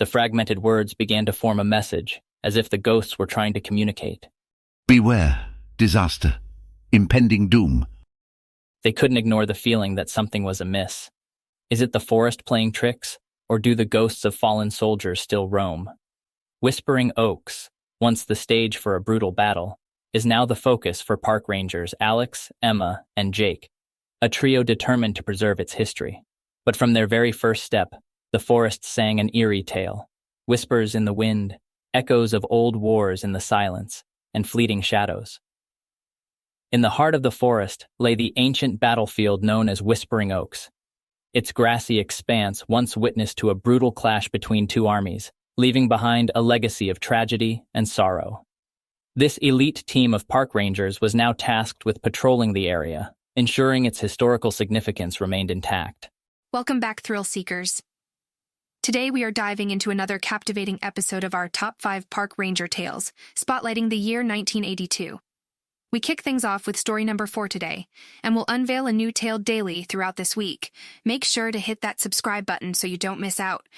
The fragmented words began to form a message, as if the ghosts were trying to communicate. Beware, disaster, impending doom. They couldn't ignore the feeling that something was amiss. Is it the forest playing tricks, or do the ghosts of fallen soldiers still roam? Whispering Oaks, once the stage for a brutal battle, is now the focus for park rangers Alex, Emma, and Jake, a trio determined to preserve its history. But from their very first step, the forest sang an eerie tale. Whispers in the wind, echoes of old wars in the silence, and fleeting shadows. In the heart of the forest lay the ancient battlefield known as Whispering Oaks. Its grassy expanse once witnessed to a brutal clash between two armies, leaving behind a legacy of tragedy and sorrow. This elite team of park rangers was now tasked with patrolling the area, ensuring its historical significance remained intact. Welcome back, thrill seekers. Today we are diving into another captivating episode of our Top 5 Park Ranger Tales, spotlighting the year 1982. We kick things off with story number 4 today, and we'll unveil a new tale daily throughout this week. Make sure to hit that subscribe button so you don't miss out.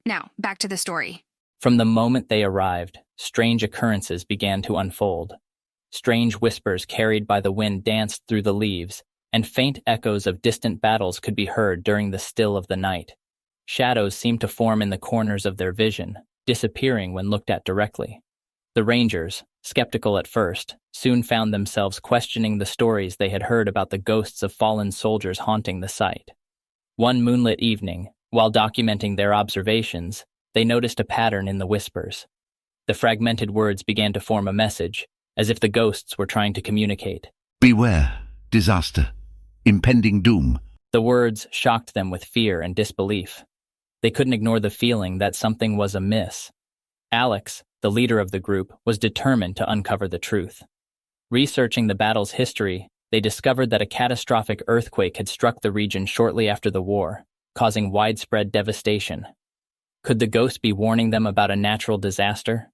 Now, back to the story. From the moment they arrived, strange occurrences began to unfold. Strange whispers carried by the wind danced through the leaves, and faint echoes of distant battles could be heard during the still of the night. Shadows seemed to form in the corners of their vision, disappearing when looked at directly. The Rangers, skeptical at first, soon found themselves questioning the stories they had heard about the ghosts of fallen soldiers haunting the site. One moonlit evening, while documenting their observations, they noticed a pattern in the whispers. The fragmented words began to form a message, as if the ghosts were trying to communicate. Beware, disaster, impending doom. The words shocked them with fear and disbelief. They couldn't ignore the feeling that something was amiss. Alex, the leader of the group, was determined to uncover the truth. Researching the battle's history, they discovered that a catastrophic earthquake had struck the region shortly after the war, causing widespread devastation. Could the ghost be warning them about a natural disaster?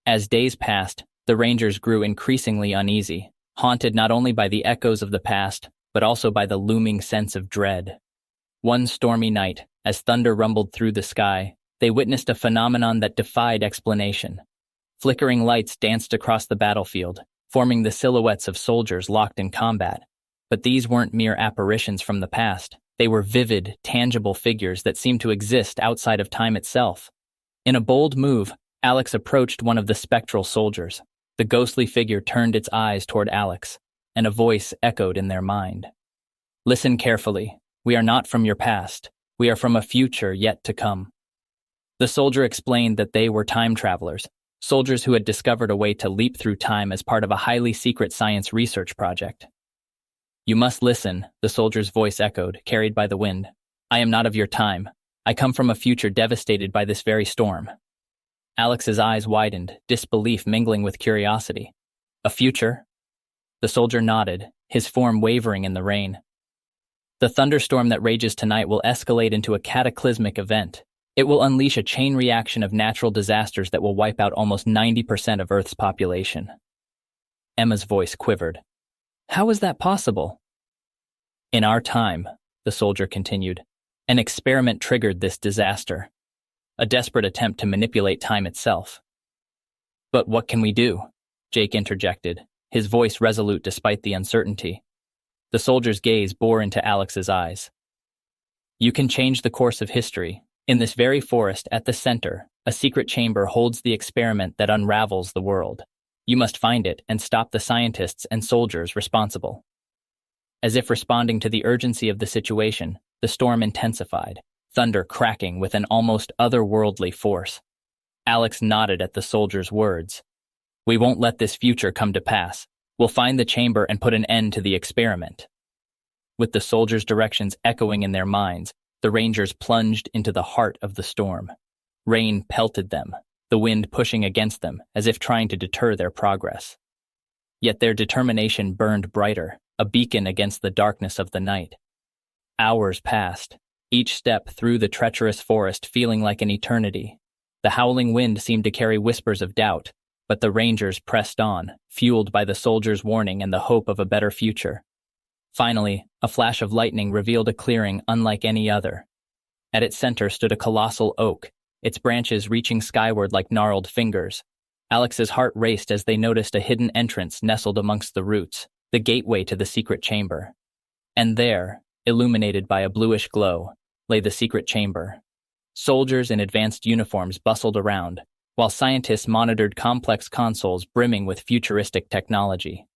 As days passed, the Rangers grew increasingly uneasy, haunted not only by the echoes of the past, but also by the looming sense of dread. One stormy night, as thunder rumbled through the sky, they witnessed a phenomenon that defied explanation. Flickering lights danced across the battlefield, forming the silhouettes of soldiers locked in combat. But these weren't mere apparitions from the past. They were vivid, tangible figures that seemed to exist outside of time itself. In a bold move, Alex approached one of the spectral soldiers. The ghostly figure turned its eyes toward Alex, and a voice echoed in their mind. "Listen carefully. We are not from your past. We are from a future yet to come." The soldier explained that they were time travelers, soldiers who had discovered a way to leap through time as part of a highly secret science research project. "You must listen," the soldier's voice echoed, carried by the wind. "I am not of your time. I come from a future devastated by this very storm." Alex's eyes widened, disbelief mingling with curiosity. "A future?" The soldier nodded, his form wavering in the rain. "The thunderstorm that rages tonight will escalate into a cataclysmic event. It will unleash a chain reaction of natural disasters that will wipe out almost 90% of Earth's population." Emma's voice quivered. "How is that possible?" "In our time," the soldier continued, "an experiment triggered this disaster. A desperate attempt to manipulate time itself." "But what can we do?" Jake interjected, his voice resolute despite the uncertainty. The soldier's gaze bore into Alex's eyes. "You can change the course of history. In this very forest at the center, a secret chamber holds the experiment that unravels the world. You must find it and stop the scientists and soldiers responsible." As if responding to the urgency of the situation, the storm intensified, thunder cracking with an almost otherworldly force. Alex nodded at the soldier's words. "We won't let this future come to pass. We'll find the chamber and put an end to the experiment." With the soldiers' directions echoing in their minds, the Rangers plunged into the heart of the storm. Rain pelted them, the wind pushing against them as if trying to deter their progress. Yet their determination burned brighter, a beacon against the darkness of the night. Hours passed, each step through the treacherous forest feeling like an eternity. The howling wind seemed to carry whispers of doubt, but the Rangers pressed on, fueled by the soldiers' warning and the hope of a better future. Finally, a flash of lightning revealed a clearing unlike any other. At its center stood a colossal oak, its branches reaching skyward like gnarled fingers. Alex's heart raced as they noticed a hidden entrance nestled amongst the roots, the gateway to the secret chamber. And there, illuminated by a bluish glow, lay the secret chamber. Soldiers in advanced uniforms bustled around, while scientists monitored complex consoles brimming with futuristic technology.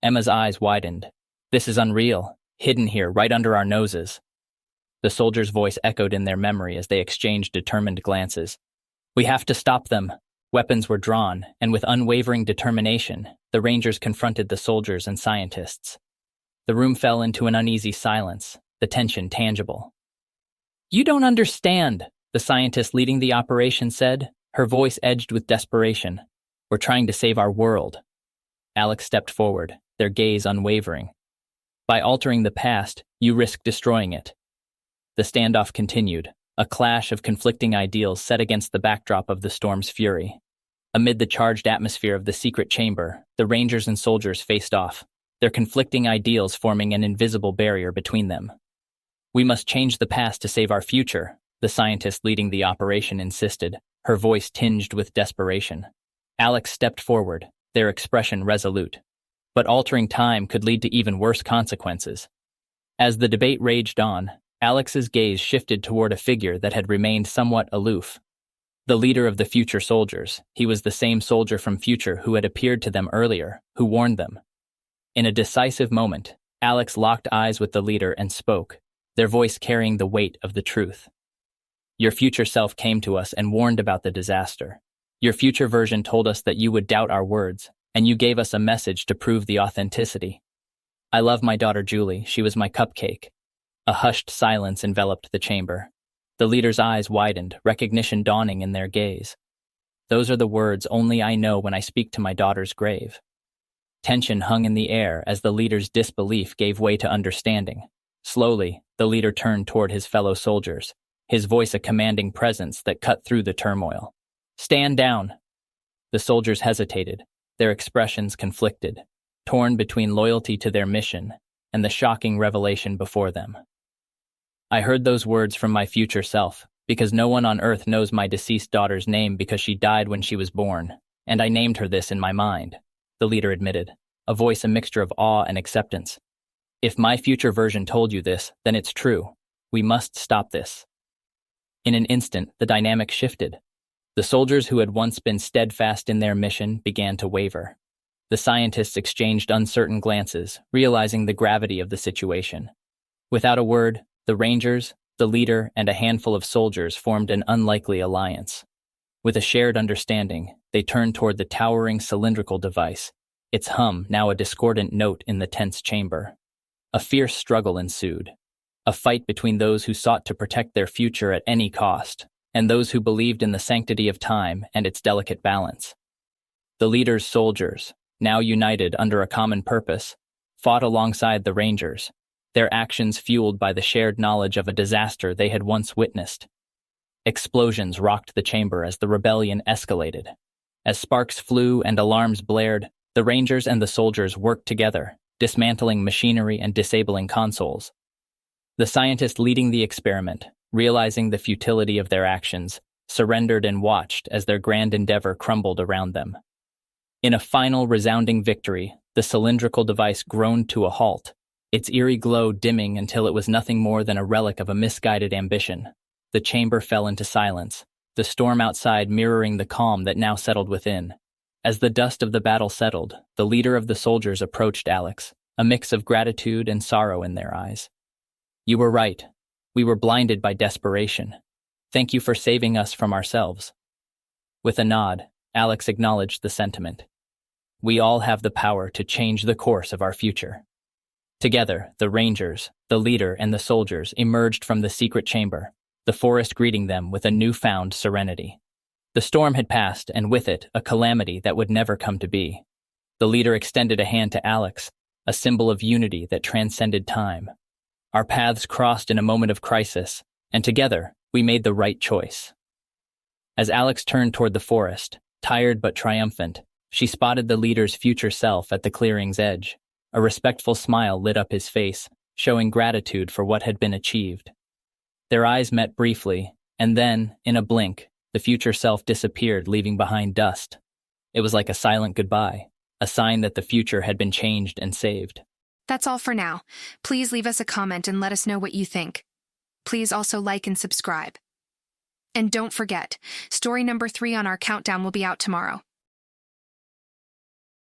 Emma's eyes widened. "This is unreal, hidden here right under our noses." The soldier's voice echoed in their memory as they exchanged determined glances. "We have to stop them." Weapons were drawn, and with unwavering determination, the Rangers confronted the soldiers and scientists. The room fell into an uneasy silence, the tension tangible. "You don't understand," the scientist leading the operation said, her voice edged with desperation. "We're trying to save our world." Alex stepped forward, their gaze unwavering. "By altering the past, you risk destroying it." The standoff continued, a clash of conflicting ideals set against the backdrop of the storm's fury. Amid the charged atmosphere of the secret chamber, the Rangers and soldiers faced off, their conflicting ideals forming an invisible barrier between them. "We must change the past to save our future," the scientist leading the operation insisted, her voice tinged with desperation. Alex stepped forward, their expression resolute. But altering time could lead to even worse consequences. As the debate raged on, Alex's gaze shifted toward a figure that had remained somewhat aloof. The leader of the future soldiers, he was the same soldier from future who had appeared to them earlier, who warned them. In a decisive moment, Alex locked eyes with the leader and spoke, their voice carrying the weight of the truth. "Your future self came to us and warned about the disaster. Your future version told us that you would doubt our words, and you gave us a message to prove the authenticity. I love my daughter Julie, she was my cupcake." A hushed silence enveloped the chamber. The leader's eyes widened, recognition dawning in their gaze. "Those are the words only I know when I speak to my daughter's grave." Tension hung in the air as the leader's disbelief gave way to understanding. Slowly, the leader turned toward his fellow soldiers, his voice a commanding presence that cut through the turmoil. "Stand down!" The soldiers hesitated, their expressions conflicted, torn between loyalty to their mission and the shocking revelation before them. "I heard those words from my future self, because no one on Earth knows my deceased daughter's name because she died when she was born, and I named her this in my mind," the leader admitted, a voice a mixture of awe and acceptance. "If my future version told you this, then it's true. We must stop this." In an instant, the dynamic shifted. The soldiers who had once been steadfast in their mission began to waver. The scientists exchanged uncertain glances, realizing the gravity of the situation. Without a word, the Rangers, the leader, and a handful of soldiers formed an unlikely alliance. With a shared understanding, they turned toward the towering cylindrical device, its hum now a discordant note in the tense chamber. A fierce struggle ensued, a fight between those who sought to protect their future at any cost, and those who believed in the sanctity of time and its delicate balance. The leader's soldiers, now united under a common purpose, fought alongside the Rangers, their actions fueled by the shared knowledge of a disaster they had once witnessed. Explosions rocked the chamber as the rebellion escalated. As sparks flew and alarms blared, the Rangers and the soldiers worked together, dismantling machinery and disabling consoles. The scientist leading the experiment, realizing the futility of their actions, surrendered and watched as their grand endeavor crumbled around them. In a final resounding victory, the cylindrical device groaned to a halt, its eerie glow dimming until it was nothing more than a relic of a misguided ambition. The chamber fell into silence, the storm outside mirroring the calm that now settled within. As the dust of the battle settled, the leader of the soldiers approached Alex, a mix of gratitude and sorrow in their eyes. "You were right. We were blinded by desperation. Thank you for saving us from ourselves." With a nod, Alex acknowledged the sentiment. "We all have the power to change the course of our future." Together, the Rangers, the leader, and the soldiers emerged from the secret chamber, the forest greeting them with a newfound serenity. The storm had passed, and with it, a calamity that would never come to be. The leader extended a hand to Alex, a symbol of unity that transcended time. Our paths crossed in a moment of crisis, and together, we made the right choice. As Alex turned toward the forest, tired but triumphant, she spotted the leader's future self at the clearing's edge. A respectful smile lit up his face, showing gratitude for what had been achieved. Their eyes met briefly, and then, in a blink, The future self disappeared, leaving behind dust. It was like a silent goodbye, a sign that the future had been changed and saved. That's all for now. Please leave us a comment and let us know what you think. Please also like and subscribe. And don't forget, story number 3 on our countdown will be out tomorrow.